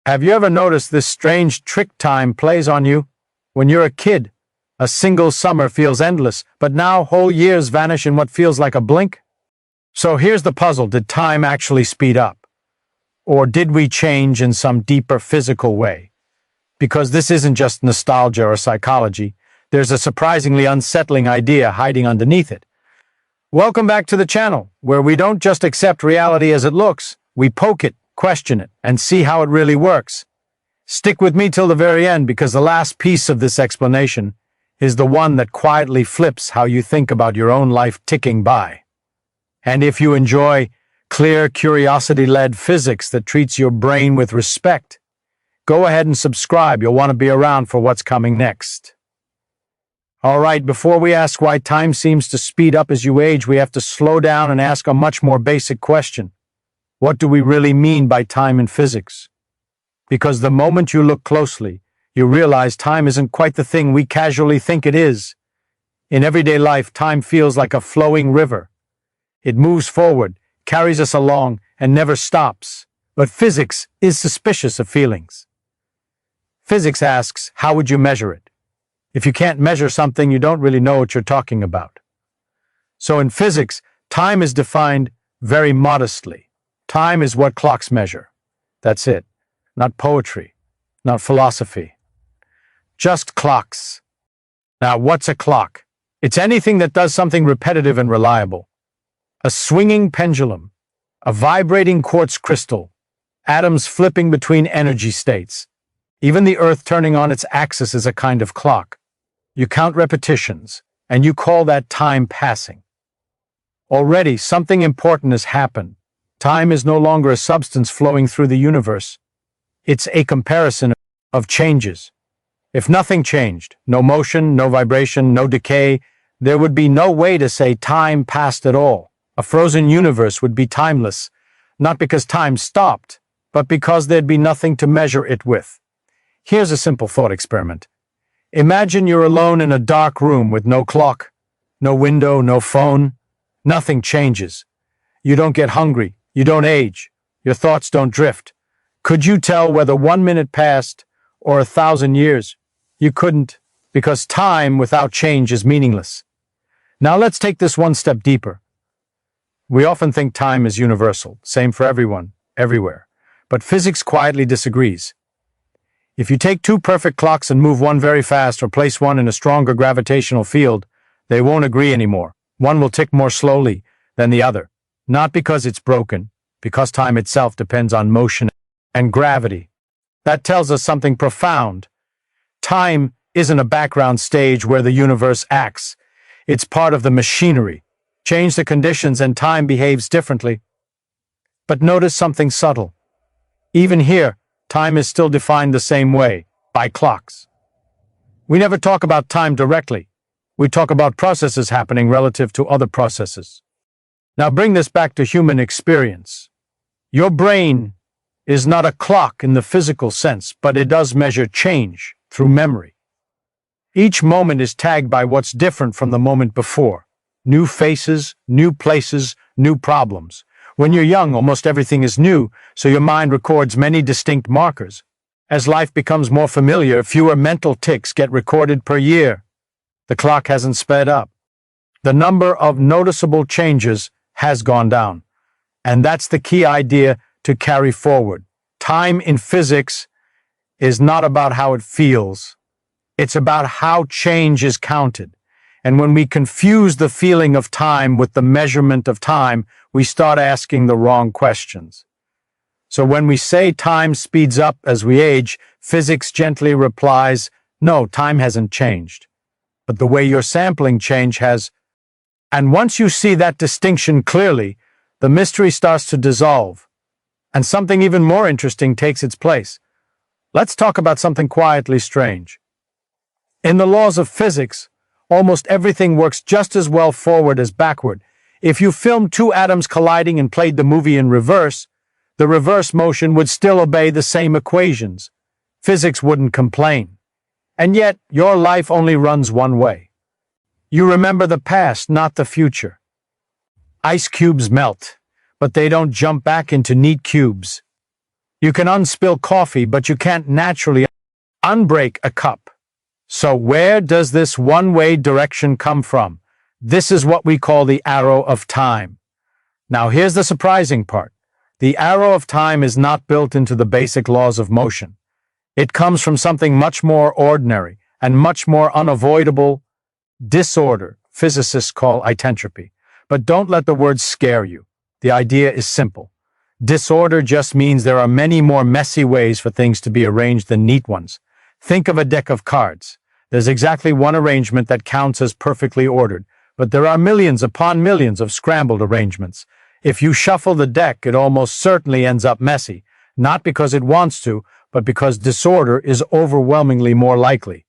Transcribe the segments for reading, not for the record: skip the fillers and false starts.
Have you ever noticed this strange trick time plays on you? When you're a kid, a single summer feels endless, but now whole years vanish in what feels like a blink? So here's the puzzle. Did time actually speed up? Or did we change in some deeper physical way? Because this isn't just nostalgia or psychology. There's a surprisingly unsettling idea hiding underneath it. Welcome back to the channel, where we don't just accept reality as it looks, we poke it, question it, and see how it really works. Stick with me till the very end, because the last piece of this explanation is the one that quietly flips how you think about your own life ticking by. And if you enjoy clear, curiosity-led physics that treats your brain with respect, go ahead and subscribe. You'll want to be around for what's coming next. All right, before we ask why time seems to speed up as you age, we have to slow down and ask a much more basic question. What do we really mean by time in physics? Because the moment you look closely, you realize time isn't quite the thing we casually think it is. In everyday life, time feels like a flowing river. It moves forward, carries us along, and never stops. But physics is suspicious of feelings. Physics asks, how would you measure it? If you can't measure something, you don't really know what you're talking about. So in physics, time is defined very modestly. Time is what clocks measure. That's it. Not poetry, not philosophy. Just clocks. Now, what's a clock? It's anything that does something repetitive and reliable. A swinging pendulum, a vibrating quartz crystal, atoms flipping between energy states. Even the Earth turning on its axis is a kind of clock. You count repetitions, and you call that time passing. Already, something important has happened. Time is no longer a substance flowing through the universe. It's a comparison of changes. If nothing changed, no motion, no vibration, no decay, there would be no way to say time passed at all. A frozen universe would be timeless, not because time stopped, but because there'd be nothing to measure it with. Here's a simple thought experiment. Imagine you're alone in a dark room with no clock, no window, no phone. Nothing changes. You don't get hungry. You don't age. Your thoughts don't drift. Could you tell whether 1 minute passed or 1,000 years? You couldn't, because time without change is meaningless. Now let's take this one step deeper. We often think time is universal, same for everyone, everywhere. But physics quietly disagrees. If you take two perfect clocks and move one very fast or place one in a stronger gravitational field, they won't agree anymore. One will tick more slowly than the other. Not because it's broken, because time itself depends on motion and gravity. That tells us something profound. Time isn't a background stage where the universe acts. It's part of the machinery. Change the conditions and time behaves differently. But notice something subtle. Even here, time is still defined the same way, by clocks. We never talk about time directly. We talk about processes happening relative to other processes. Now bring this back to human experience. Your brain is not a clock in the physical sense, but it does measure change through memory. Each moment is tagged by what's different from the moment before. New faces, new places, new problems. When you're young, almost everything is new, so your mind records many distinct markers. As life becomes more familiar, fewer mental ticks get recorded per year. The clock hasn't sped up. The number of noticeable changes has gone down. And that's the key idea to carry forward. Time in physics is not about how it feels. It's about how change is counted. And when we confuse the feeling of time with the measurement of time, we start asking the wrong questions. So when we say time speeds up as we age, physics gently replies, no, time hasn't changed. But the way you're sampling change has. And once you see that distinction clearly, the mystery starts to dissolve. And something even more interesting takes its place. Let's talk about something quietly strange. In the laws of physics, almost everything works just as well forward as backward. If you filmed two atoms colliding and played the movie in reverse, the reverse motion would still obey the same equations. Physics wouldn't complain. And yet, your life only runs one way. You remember the past, not the future. Ice cubes melt, but they don't jump back into neat cubes. You can unspill coffee, but you can't naturally unbreak a cup. So where does this one-way direction come from? This is what we call the arrow of time. Now here's the surprising part. The arrow of time is not built into the basic laws of motion. It comes from something much more ordinary and much more unavoidable: disorder. Physicists call it entropy. But don't let the word scare you. The idea is simple. Disorder just means there are many more messy ways for things to be arranged than neat ones. Think of a deck of cards. There's exactly one arrangement that counts as perfectly ordered, but there are millions upon millions of scrambled arrangements. If you shuffle the deck, it almost certainly ends up messy, not because it wants to, but because disorder is overwhelmingly more likely.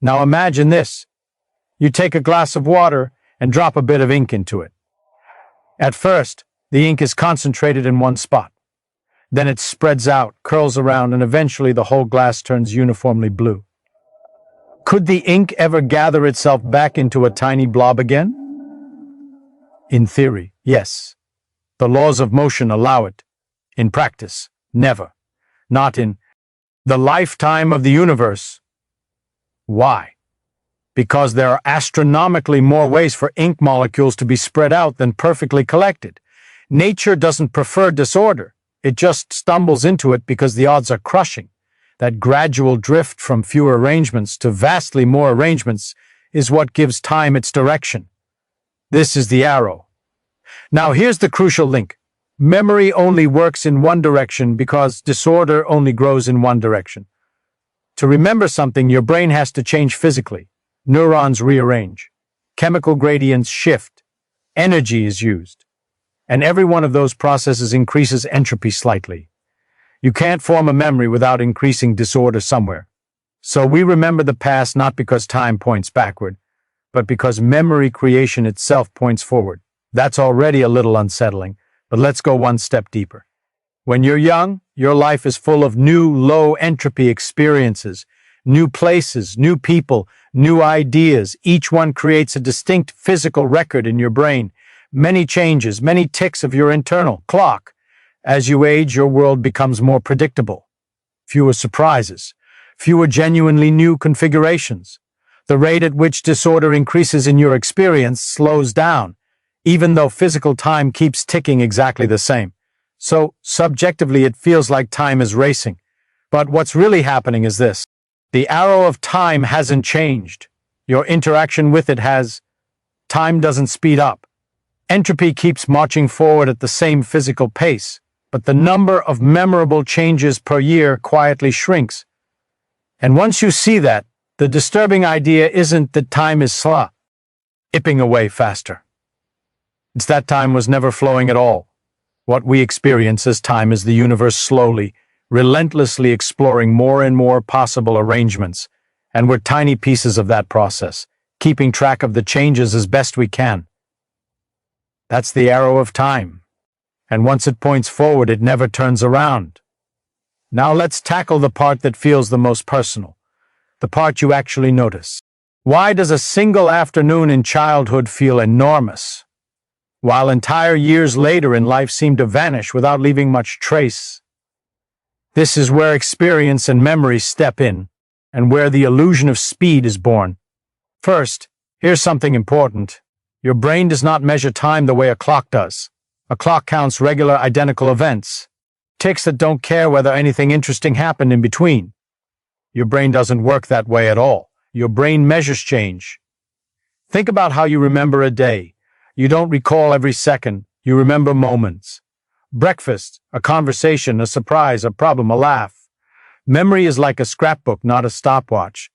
Now imagine this. You take a glass of water and drop a bit of ink into it. At first, the ink is concentrated in one spot. Then it spreads out, curls around, and eventually the whole glass turns uniformly blue. Could the ink ever gather itself back into a tiny blob again? In theory, yes. The laws of motion allow it. In practice, never. Not in the lifetime of the universe. Why? Because there are astronomically more ways for ink molecules to be spread out than perfectly collected. Nature doesn't prefer disorder. It just stumbles into it because the odds are crushing. That gradual drift from fewer arrangements to vastly more arrangements is what gives time its direction. This is the arrow. Now here's the crucial link. Memory only works in one direction because disorder only grows in one direction. To remember something, your brain has to change physically. Neurons rearrange. Chemical gradients shift. Energy is used. And every one of those processes increases entropy slightly. You can't form a memory without increasing disorder somewhere. So we remember the past not because time points backward, but because memory creation itself points forward. That's already a little unsettling, but let's go one step deeper. When you're young, your life is full of new low-entropy experiences, new places, new people, new ideas. Each one creates a distinct physical record in your brain. Many changes, many ticks of your internal clock. As you age, your world becomes more predictable. Fewer surprises, fewer genuinely new configurations. The rate at which disorder increases in your experience slows down, even though physical time keeps ticking exactly the same. So, subjectively, it feels like time is racing. But what's really happening is this. The arrow of time hasn't changed. Your interaction with it has. Time doesn't speed up. Entropy keeps marching forward at the same physical pace, but the number of memorable changes per year quietly shrinks. And once you see that, the disturbing idea isn't that time is slipping away faster. It's that time was never flowing at all. What we experience as time is the universe slowly, relentlessly exploring more and more possible arrangements, and we're tiny pieces of that process, keeping track of the changes as best we can. That's the arrow of time. And once it points forward, it never turns around. Now let's tackle the part that feels the most personal, the part you actually notice. Why does a single afternoon in childhood feel enormous, while entire years later in life seem to vanish without leaving much trace? This is where experience and memory step in, and where the illusion of speed is born. First, here's something important. Your brain does not measure time the way a clock does. A clock counts regular, identical events, ticks that don't care whether anything interesting happened in between. Your brain doesn't work that way at all. Your brain measures change. Think about how you remember a day. You don't recall every second, you remember moments. Breakfast, a conversation, a surprise, a problem, a laugh. Memory is like a scrapbook, not a stopwatch.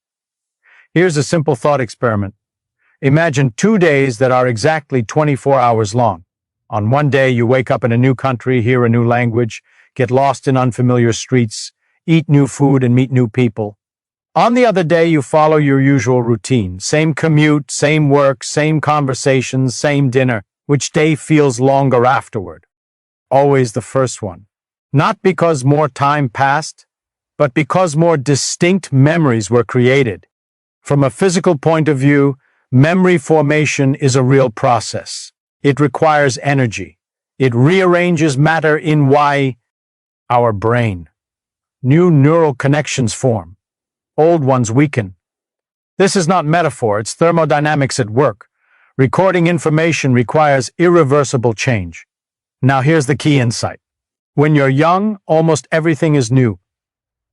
Here's a simple thought experiment. Imagine 2 days that are exactly 24 hours long. On one day, you wake up in a new country, hear a new language, get lost in unfamiliar streets, eat new food, and meet new people. On the other day, you follow your usual routine. Same commute, same work, same conversations, same dinner. Which day feels longer afterward? Always the first one. Not because more time passed, but because more distinct memories were created. From a physical point of view, memory formation is a real process. It requires energy. It rearranges matter in Our brain. New neural connections form. Old ones weaken. This is not metaphor, it's thermodynamics at work. Recording information requires irreversible change. Now here's the key insight. When you're young, almost everything is new.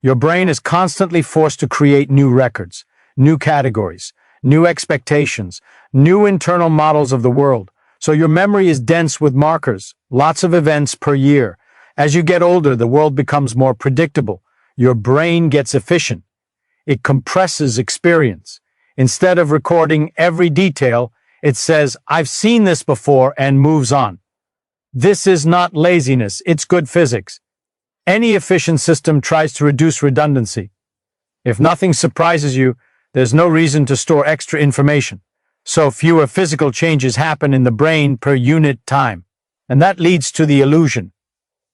Your brain is constantly forced to create new records, new categories, new expectations, new internal models of the world. So your memory is dense with markers, lots of events per year. As you get older, the world becomes more predictable. Your brain gets efficient. It compresses experience. Instead of recording every detail, it says, "I've seen this before," and moves on. This is not laziness, it's good physics. Any efficient system tries to reduce redundancy. If nothing surprises you, there's no reason to store extra information. So fewer physical changes happen in the brain per unit time. And that leads to the illusion.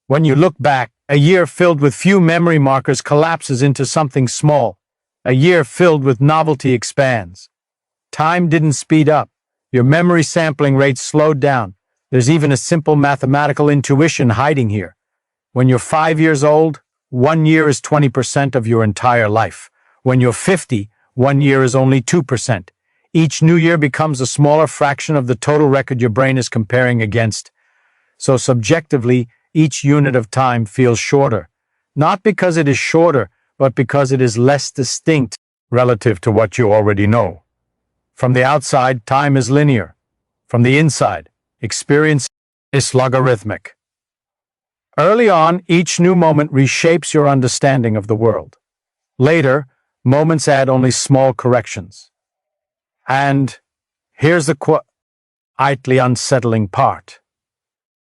When you look back, a year filled with few memory markers collapses into something small. A year filled with novelty expands. Time didn't speed up. Your memory sampling rate slowed down. There's even a simple mathematical intuition hiding here. When you're 5 years old, 1 year is 20% of your entire life. When you're 50, 1 year is only 2%. Each new year becomes a smaller fraction of the total record your brain is comparing against. So subjectively, each unit of time feels shorter. Not because it is shorter, but because it is less distinct relative to what you already know. From the outside, time is linear. From the inside, experience is logarithmic. Early on, each new moment reshapes your understanding of the world. Later, moments add only small corrections. And here's the quietly unsettling part.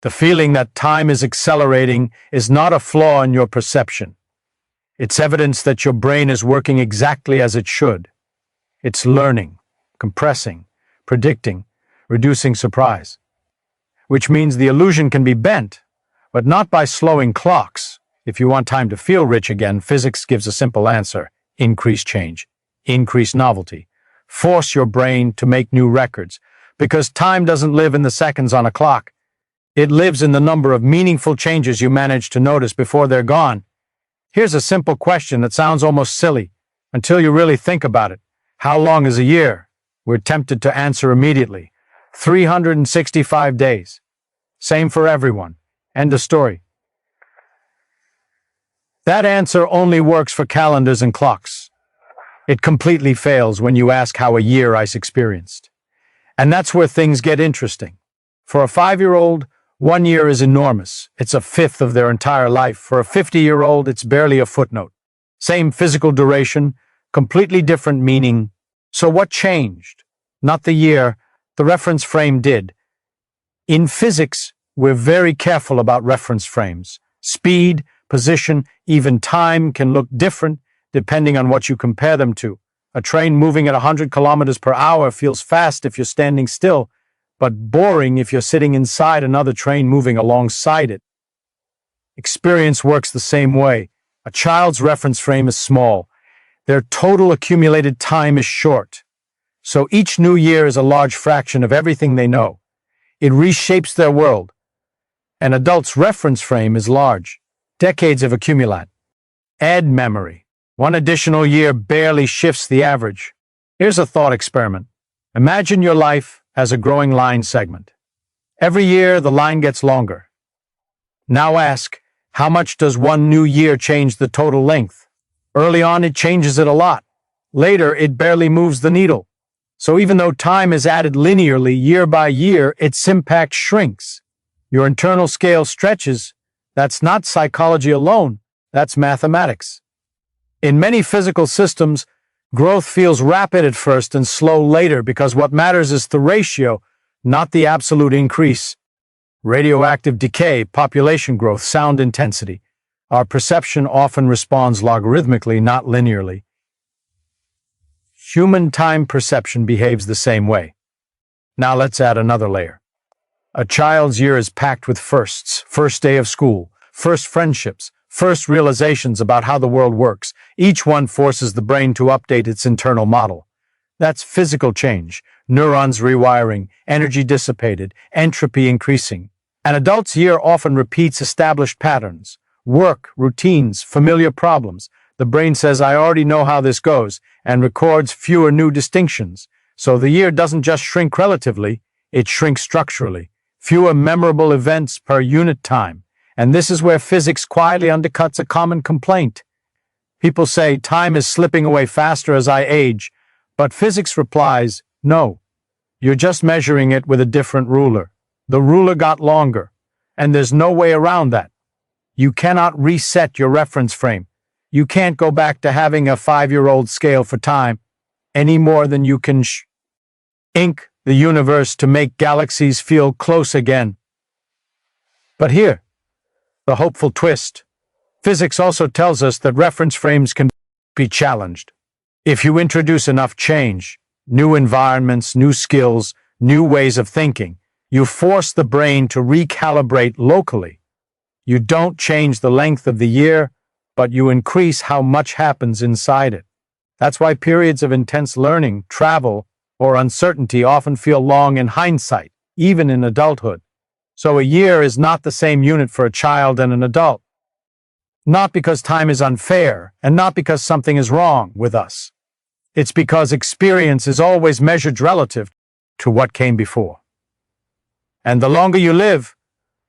The feeling that time is accelerating is not a flaw in your perception. It's evidence that your brain is working exactly as it should. It's learning, compressing, predicting, reducing surprise. Which means the illusion can be bent, but not by slowing clocks. If you want time to feel rich again, physics gives a simple answer. Increase change, increase novelty. Force your brain to make new records, because time doesn't live in the seconds on a clock. It lives in the number of meaningful changes you manage to notice before they're gone. Here's a simple question that sounds almost silly, until you really think about it. How long is a year? We're tempted to answer immediately. 365 days. Same for everyone. End of story. That answer only works for calendars and clocks. It completely fails when you ask how a year is experienced. And that's where things get interesting. For a 5-year-old, 1 year is enormous. It's a fifth of their entire life. For a 50-year-old, it's barely a footnote. Same physical duration, completely different meaning. So what changed? Not the year, the reference frame did. In physics, we're very careful about reference frames. Speed, position, even time can look different depending on what you compare them to. A train moving at 100 kilometers per hour feels fast if you're standing still, but boring if you're sitting inside another train moving alongside it. Experience works the same way. A child's reference frame is small. Their total accumulated time is short. So each new year is a large fraction of everything they know. It reshapes their world. An adult's reference frame is large. Decades of accumulate. Add memory. 1 additional year barely shifts the average. Here's a thought experiment. Imagine your life as a growing line segment. Every year, the line gets longer. Now ask, how much does 1 new year change the total length? Early on, it changes it a lot. Later, it barely moves the needle. So even though time is added linearly year by year, its impact shrinks. Your internal scale stretches. That's not psychology alone, that's mathematics. In many physical systems, growth feels rapid at first and slow later because what matters is the ratio, not the absolute increase. Radioactive decay, population growth, sound intensity. Our perception often responds logarithmically, not linearly. Human time perception behaves the same way. Now let's add another layer. A child's year is packed with firsts. First day of school, first friendships, first realizations about how the world works. Each one forces the brain to update its internal model. That's physical change, neurons rewiring, energy dissipated, entropy increasing. An adult's year often repeats established patterns. Work, routines, familiar problems. The brain says, I already know how this goes, and records fewer new distinctions. So the year doesn't just shrink relatively, it shrinks structurally. Fewer memorable events per unit time. And this is where physics quietly undercuts a common complaint. People say time is slipping away faster as I age, but physics replies, no. You're just measuring it with a different ruler. The ruler got longer, and there's no way around that. You cannot reset your reference frame. You can't go back to having a 5-year-old scale for time any more than you can ink the universe to make galaxies feel close again. But here, the hopeful twist. Physics also tells us that reference frames can be challenged. If you introduce enough change, new environments, new skills, new ways of thinking, you force the brain to recalibrate locally. You don't change the length of the year, but you increase how much happens inside it. That's why periods of intense learning, travel, or uncertainty often feel long in hindsight, even in adulthood. So a year is not the same unit for a child and an adult. Not because time is unfair, and not because something is wrong with us. It's because experience is always measured relative to what came before. And the longer you live,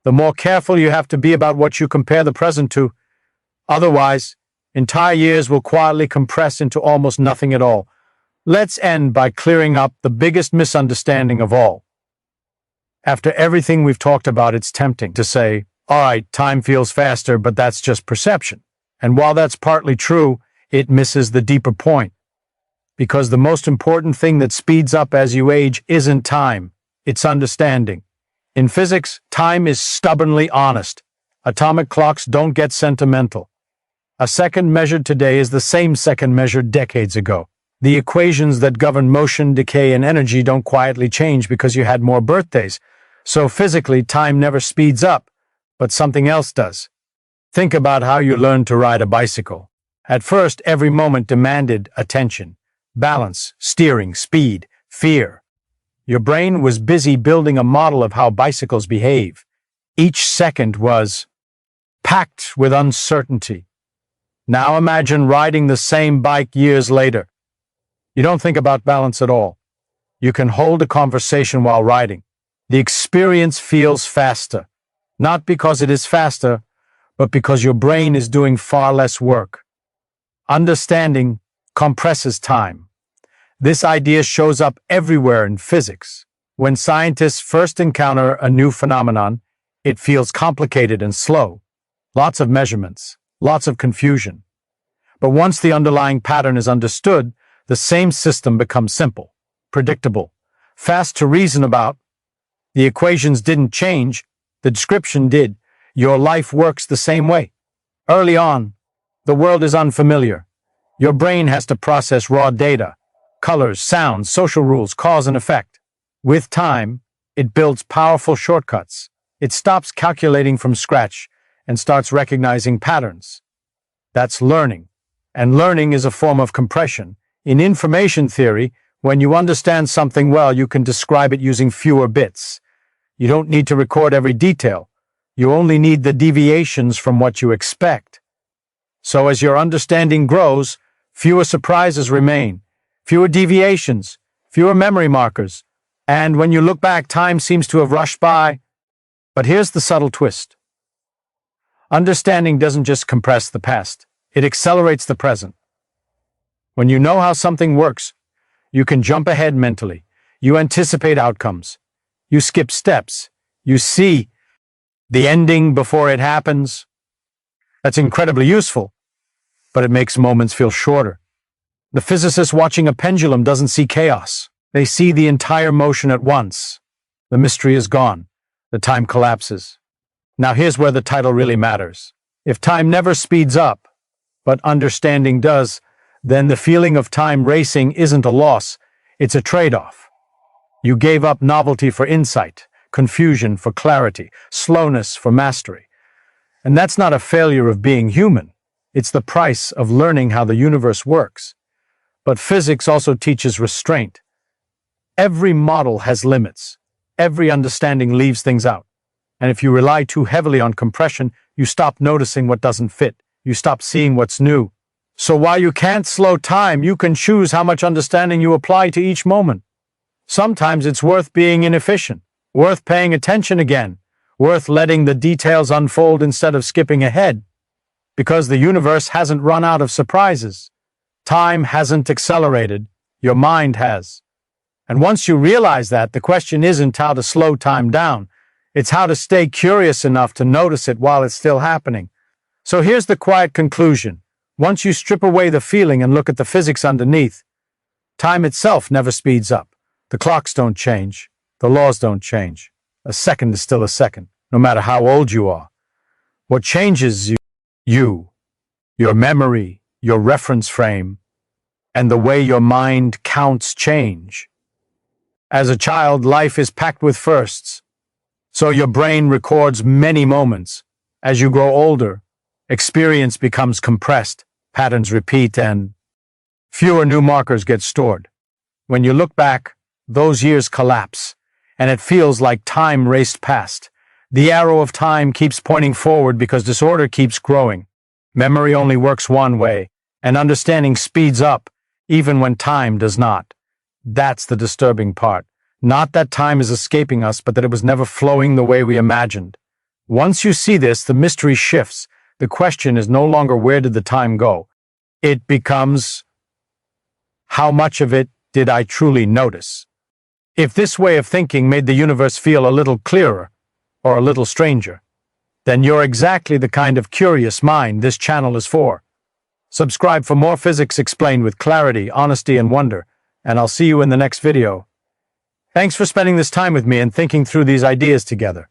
the more careful you have to be about what you compare the present to. Otherwise, entire years will quietly compress into almost nothing at all. Let's end by clearing up the biggest misunderstanding of all. After everything we've talked about, it's tempting to say, all right, time feels faster, but that's just perception. And while that's partly true, it misses the deeper point. Because the most important thing that speeds up as you age isn't time, it's understanding. In physics, time is stubbornly honest. Atomic clocks don't get sentimental. A second measured today is the same second measured decades ago. The equations that govern motion, decay, and energy don't quietly change because you had more birthdays. So physically, time never speeds up, but something else does. Think about how you learned to ride a bicycle. At first, every moment demanded attention, balance, steering, speed, fear. Your brain was busy building a model of how bicycles behave. Each second was packed with uncertainty. Now imagine riding the same bike years later. You don't think about balance at all. You can hold a conversation while riding. The experience feels faster, not because it is faster, but because your brain is doing far less work. Understanding compresses time. This idea shows up everywhere in physics. When scientists first encounter a new phenomenon, it feels complicated and slow. Lots of measurements, lots of confusion. But once the underlying pattern is understood, the same system becomes simple, predictable, fast to reason about. The equations didn't change, the description did. Your life works the same way. Early on, the world is unfamiliar. Your brain has to process raw data, colors, sounds, social rules, cause and effect. With time, it builds powerful shortcuts. It stops calculating from scratch and starts recognizing patterns. That's learning. And learning is a form of compression. In information theory, when you understand something well, you can describe it using fewer bits. You don't need to record every detail. You only need the deviations from what you expect. So as your understanding grows, fewer surprises remain, fewer deviations, fewer memory markers. And when you look back, time seems to have rushed by. But here's the subtle twist. Understanding doesn't just compress the past, it accelerates the present. When you know how something works, you can jump ahead mentally. You anticipate outcomes. You skip steps. You see the ending before it happens. That's incredibly useful, but it makes moments feel shorter. The physicist watching a pendulum doesn't see chaos. They see the entire motion at once. The mystery is gone. The time collapses. Now here's where the title really matters. If time never speeds up, but understanding does, then the feeling of time racing isn't a loss, it's a trade-off. You gave up novelty for insight, confusion for clarity, slowness for mastery. And that's not a failure of being human. It's the price of learning how the universe works. But physics also teaches restraint. Every model has limits. Every understanding leaves things out. And if you rely too heavily on compression, you stop noticing what doesn't fit. You stop seeing what's new. So while you can't slow time, you can choose how much understanding you apply to each moment. Sometimes it's worth being inefficient, worth paying attention again, worth letting the details unfold instead of skipping ahead. Because the universe hasn't run out of surprises. Time hasn't accelerated, your mind has. And once you realize that, the question isn't how to slow time down, it's how to stay curious enough to notice it while it's still happening. So here's the quiet conclusion. Once you strip away the feeling and look at the physics underneath, time itself never speeds up. The clocks don't change. The laws don't change. A second is still a second, no matter how old you are. What changes you, your memory, your reference frame, and the way your mind counts change. As a child, life is packed with firsts, so your brain records many moments. As you grow older, experience becomes compressed, patterns repeat, and fewer new markers get stored. When you look back, those years collapse, and it feels like time raced past. The arrow of time keeps pointing forward because disorder keeps growing. Memory only works one way, and understanding speeds up, even when time does not. That's the disturbing part. Not that time is escaping us, but that it was never flowing the way we imagined. Once you see this, the mystery shifts. The question is no longer where did the time go? It becomes, how much of it did I truly notice? If this way of thinking made the universe feel a little clearer, or a little stranger, then you're exactly the kind of curious mind this channel is for. Subscribe for more physics explained with clarity, honesty, and wonder, and I'll see you in the next video. Thanks for spending this time with me and thinking through these ideas together.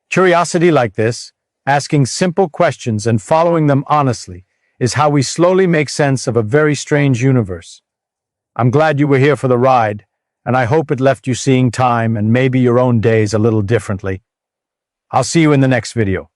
Curiosity like this, asking simple questions and following them honestly, is how we slowly make sense of a very strange universe. I'm glad you were here for the ride, and I hope it left you seeing time and maybe your own days a little differently. I'll see you in the next video.